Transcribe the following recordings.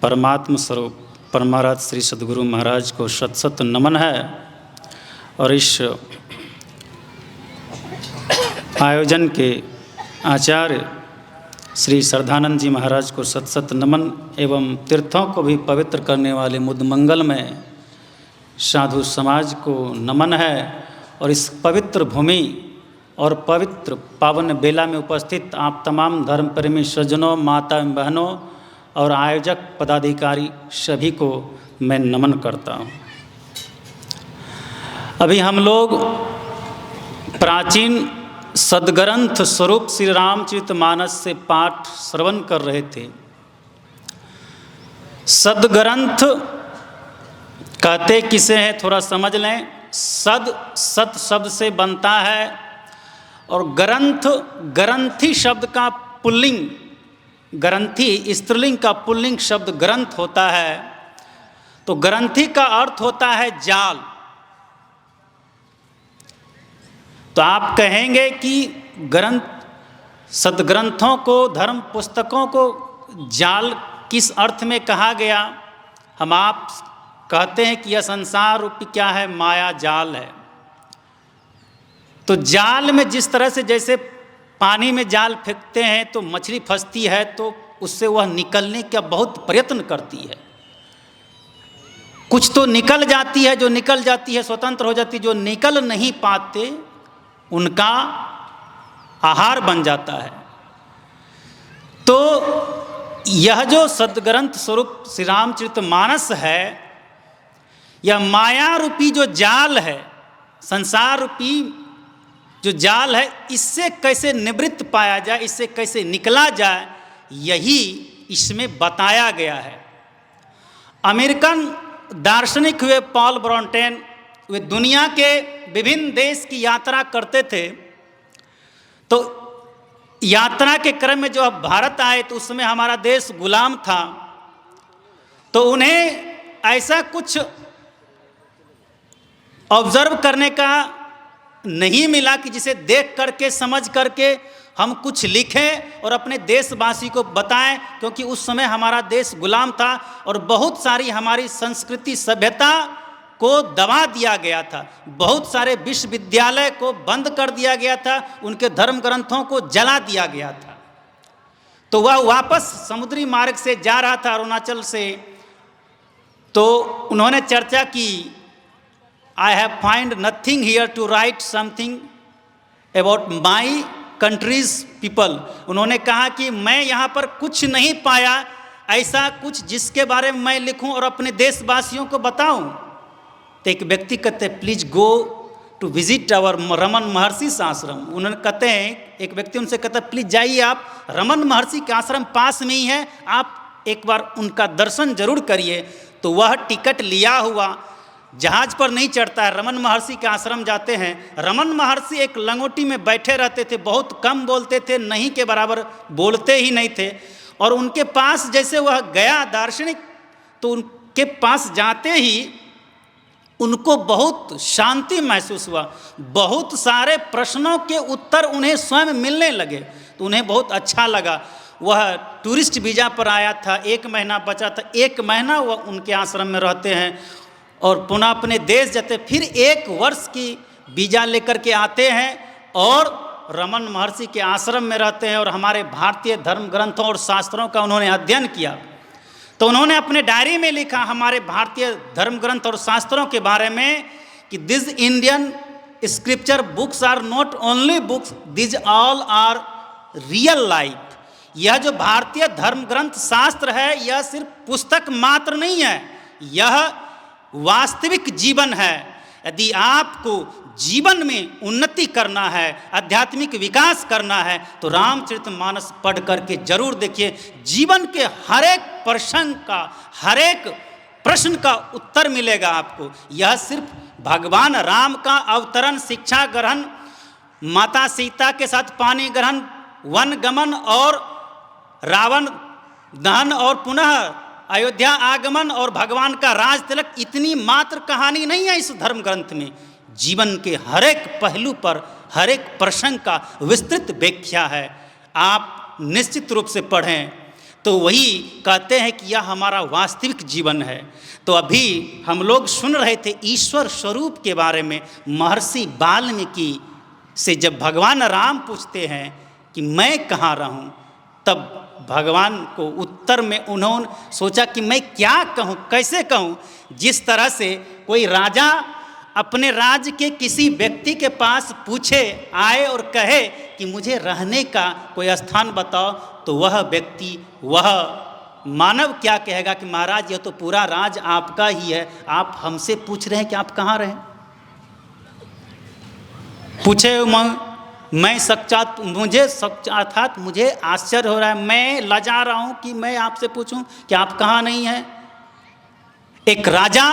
परमात्म स्वरूप परमाराध्य श्री सद्गुरु महाराज को शत शत नमन है। और इस आयोजन के आचार्य श्री श्रद्धानंद जी महाराज को शत शत नमन एवं तीर्थों को भी पवित्र करने वाले मुदमंगल में साधु समाज को नमन है। और इस पवित्र भूमि और पवित्र पावन बेला में उपस्थित आप तमाम धर्म प्रेमी सज्जनों, माता बहनों और आयोजक पदाधिकारी सभी को मैं नमन करता हूँ। अभी हम लोग प्राचीन सद्ग्रंथ स्वरूप श्री रामचरितमानस से पाठ श्रवण कर रहे थे। सद्ग्रंथ कहते किसे हैं थोड़ा समझ लें। सद सत शब्द से बनता है और ग्रंथ ग्रंथि शब्द का पुल्लिंग, ग्रंथि स्त्रीलिंग का पुल्लिंग शब्द ग्रंथ होता है। तो ग्रंथि का अर्थ होता है जाल। तो आप कहेंगे कि ग्रंथ सद्ग्रंथों को, धर्म पुस्तकों को जाल किस अर्थ में कहा गया। हम आप कहते हैं कि यह संसार रूपी क्या है, माया जाल है। तो जाल में जिस तरह से जैसे पानी में जाल फेंकते हैं तो मछली फंसती है तो उससे वह निकलने का बहुत प्रयत्न करती है। कुछ तो निकल जाती है, जो निकल जाती है स्वतंत्र हो जाती है, जो निकल नहीं पाते उनका आहार बन जाता है। तो यह जो सद्ग्रंथ स्वरूप श्री रामचरितमानस है, यह माया रूपी जो जाल है, संसार रूपी जो जाल है, इससे कैसे निवृत्त पाया जाए, इससे कैसे निकला जाए, यही इसमें बताया गया है। अमेरिकन दार्शनिक हुए पॉल ब्रॉन्टेन, वे दुनिया के विभिन्न देश की यात्रा करते थे। तो यात्रा के क्रम में जो अब भारत आए तो उस समय हमारा देश गुलाम था। तो उन्हें ऐसा कुछ ऑब्जर्व करने का नहीं मिला कि जिसे देख करके समझ करके हम कुछ लिखें और अपने देशवासी को बताएं, क्योंकि उस समय हमारा देश गुलाम था और बहुत सारी हमारी संस्कृति सभ्यता को दबा दिया गया था। बहुत सारे विश्वविद्यालय को बंद कर दिया गया था, उनके धर्म ग्रंथों को जला दिया गया था। तो वह वापस समुद्री मार्ग से जा रहा था अरुणाचल से। तो उन्होंने चर्चा की, I have find nothing here to write something about my country's people। उन्होंने कहा कि मैं यहाँ पर कुछ नहीं पाया ऐसा कुछ जिसके बारे में मैं लिखूं और अपने देशवासियों को बताऊं। तो एक व्यक्ति कहते हैं please go to visit our Raman Maharshi ashram. उन्होंने कहते हैं, एक व्यक्ति उनसे कहता है प्लीज जाइए आप, रमन महर्षि के आश्रम पास में ही है, आप एक बार उनका दर्शन जरूर करिए। तो वह टिकट लिया हुआ जहाज पर नहीं चढ़ता है, रमन महर्षि के आश्रम जाते हैं। रमन महर्षि एक लंगोटी में बैठे रहते थे, बहुत कम बोलते थे, नहीं के बराबर बोलते ही नहीं थे। और उनके पास जैसे वह गया दार्शनिक, तो उनके पास जाते ही उनको बहुत शांति महसूस हुआ। बहुत सारे प्रश्नों के उत्तर उन्हें स्वयं मिलने लगे, तो उन्हें बहुत अच्छा लगा। वह टूरिस्ट वीज़ा पर आया था, 1 महीना बचा था, 1 महीना वह उनके आश्रम में रहते हैं और पुनः अपने देश जाते, फिर 1 वर्ष की वीज़ा लेकर के आते हैं और रमन महर्षि के आश्रम में रहते हैं। और हमारे भारतीय धर्म ग्रंथों और शास्त्रों का उन्होंने अध्ययन किया। तो उन्होंने अपने डायरी में लिखा हमारे भारतीय धर्म ग्रंथ और शास्त्रों के बारे में कि this Indian scripture books are not only books, this all are real life. यह जो भारतीय धर्म ग्रंथ शास्त्र है, यह सिर्फ पुस्तक मात्र नहीं है, यह वास्तविक जीवन है। यदि आपको जीवन में उन्नति करना है, आध्यात्मिक विकास करना है, तो रामचरितमानस पढ़ करके जरूर देखिए। जीवन के हर एक प्रसंग का, हर एक प्रश्न का उत्तर मिलेगा आपको। यह सिर्फ भगवान राम का अवतरण, शिक्षा ग्रहण, माता सीता के साथ पानी ग्रहण, वन गमन और रावण दहन और पुनः अयोध्या आगमन और भगवान का राज तिलक, इतनी मात्र कहानी नहीं है इस धर्म ग्रंथ में। जीवन के हर एक पहलू पर, हर एक प्रसंग का विस्तृत व्याख्या है। आप निश्चित रूप से पढ़ें। तो वही कहते हैं कि यह हमारा वास्तविक जीवन है। तो अभी हम लोग सुन रहे थे ईश्वर स्वरूप के बारे में। महर्षि वाल्मीकि से जब भगवान राम पूछते हैं कि मैं कहाँ रहूँ, तब भगवान को उत्तर में उन्होंने सोचा कि मैं क्या कहूँ, कैसे कहूँ। जिस तरह से कोई राजा अपने राज्य के किसी व्यक्ति के पास पूछे, आए और कहे कि मुझे रहने का कोई स्थान बताओ, तो वह व्यक्ति, वह मानव क्या कहेगा कि महाराज यह तो पूरा राज आपका ही है, आप हमसे पूछ रहे हैं कि आप कहाँ रहें। पूछे मैं अर्थात मुझे आश्चर्य हो रहा है, मैं लजा रहा हूँ कि मैं आपसे पूछूं कि आप कहाँ नहीं हैं। एक राजा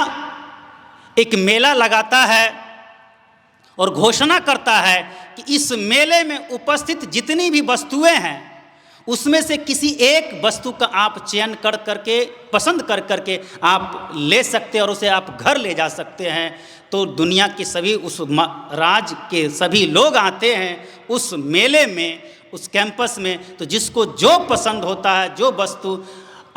एक मेला लगाता है और घोषणा करता है कि इस मेले में उपस्थित जितनी भी वस्तुएं हैं उसमें से किसी एक वस्तु का आप चयन कर करके, पसंद कर करके आप ले सकते हैं और उसे आप घर ले जा सकते हैं। तो दुनिया के सभी उस राज के सभी लोग आते हैं उस मेले में, उस कैंपस में। तो जिसको जो पसंद होता है, जो वस्तु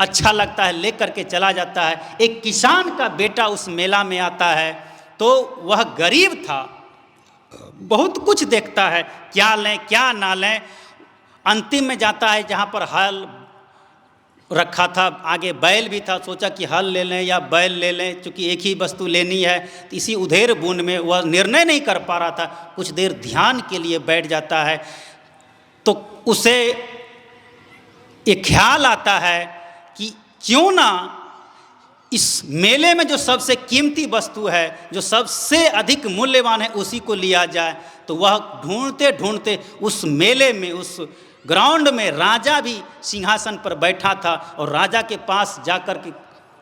अच्छा लगता है, ले करके चला जाता है। एक किसान का बेटा उस मेला में आता है, तो वह गरीब था, बहुत कुछ देखता है, क्या लें क्या ना लें। अंतिम में जाता है जहाँ पर हल रखा था, आगे बैल भी था, सोचा कि हल ले लें या बैल ले लें, चूँकि एक ही वस्तु लेनी है। तो इसी उधेर बुन में वह निर्णय नहीं कर पा रहा था, कुछ देर ध्यान के लिए बैठ जाता है। तो उसे एक ख्याल आता है कि क्यों ना इस मेले में जो सबसे कीमती वस्तु है, जो सबसे अधिक मूल्यवान है, उसी को लिया जाए। तो वह ढूंढते ढूंढते उस मेले में, उस ग्राउंड में राजा भी सिंहासन पर बैठा था और राजा के पास जाकर के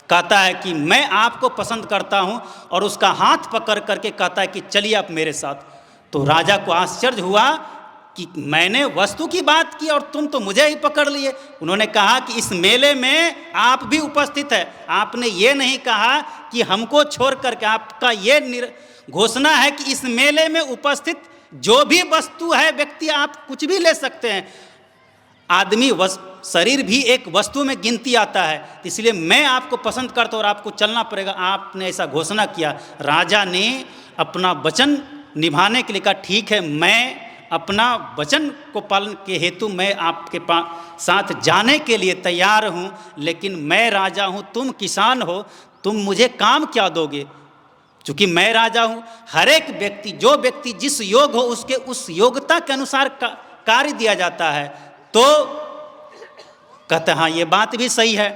कहता है कि मैं आपको पसंद करता हूं, और उसका हाथ पकड़ करके कहता है कि चलिए आप मेरे साथ। तो राजा को आश्चर्य हुआ कि मैंने वस्तु की बात की और तुम तो मुझे ही पकड़ लिए। उन्होंने कहा कि इस मेले में आप भी उपस्थित है, आपने ये नहीं कहा कि हमको छोड़ करके, आपका ये घोषणा है कि इस मेले में उपस्थित जो भी वस्तु है, व्यक्ति आप कुछ भी ले सकते हैं। आदमी शरीर भी एक वस्तु में गिनती आता है, इसलिए मैं आपको पसंद करता हूँ और आपको चलना पड़ेगा, आपने ऐसा घोषणा किया। राजा ने अपना वचन निभाने के लिए कहा ठीक है, मैं अपना वचन को पालन के हेतु मैं आपके साथ जाने के लिए तैयार हूँ, लेकिन मैं राजा हूँ, तुम किसान हो, तुम मुझे काम क्या दोगे। चूँकि मैं राजा हूँ, हर एक व्यक्ति, जो व्यक्ति जिस योग हो उसके उस योग्यता के अनुसार कार्य दिया जाता है। तो कहते हाँ ये बात भी सही है।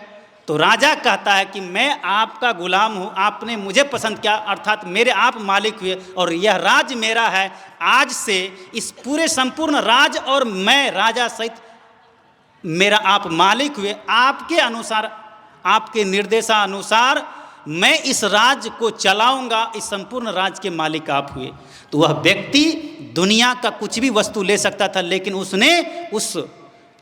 तो राजा कहता है कि मैं आपका गुलाम हूँ, आपने मुझे पसंद किया, अर्थात मेरे आप मालिक हुए और यह राज मेरा है। आज से इस पूरे संपूर्ण राज और मैं राजा सहित मेरा आप मालिक हुए। आपके अनुसार, आपके निर्देशानुसार मैं इस राज्य को चलाऊंगा, इस संपूर्ण राज्य के मालिक आप हुए। तो वह व्यक्ति दुनिया का कुछ भी वस्तु ले सकता था, लेकिन उसने उस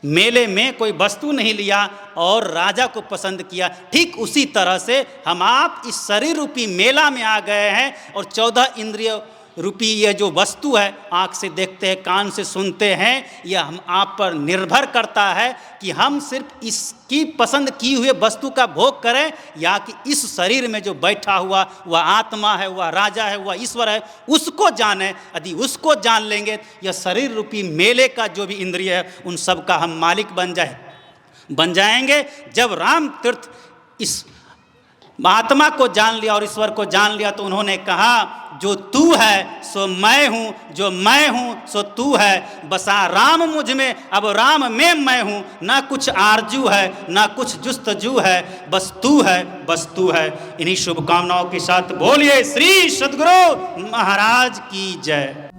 मेले में कोई वस्तु नहीं लिया और राजा को पसंद किया। ठीक उसी तरह से हम आप इस शरीर रूपी मेला में आ गए हैं और 14 इंद्रिय रूपी यह जो वस्तु है, आँख से देखते हैं, कान से सुनते हैं, यह हम आप पर निर्भर करता है कि हम सिर्फ इसकी पसंद की हुए वस्तु का भोग करें, या कि इस शरीर में जो बैठा हुआ वह आत्मा है, वह राजा है, वह ईश्वर है, उसको जाने। यदि उसको जान लेंगे, यह शरीर रूपी मेले का जो भी इंद्रिय है उन सब का हम मालिक बन जाएंगे। जब राम तीर्थ इस आत्मा को जान लिया और ईश्वर को जान लिया, तो उन्होंने कहा जो तू है सो मैं हूँ, जो मैं हूँ सो तू है, बसा राम मुझ में, अब राम में मैं हूँ। ना कुछ आरजू है, ना कुछ जुस्तजू है, बस तू है, बस तू है। इन्हीं शुभकामनाओं के साथ बोलिए श्री सद्गुरु महाराज की जय।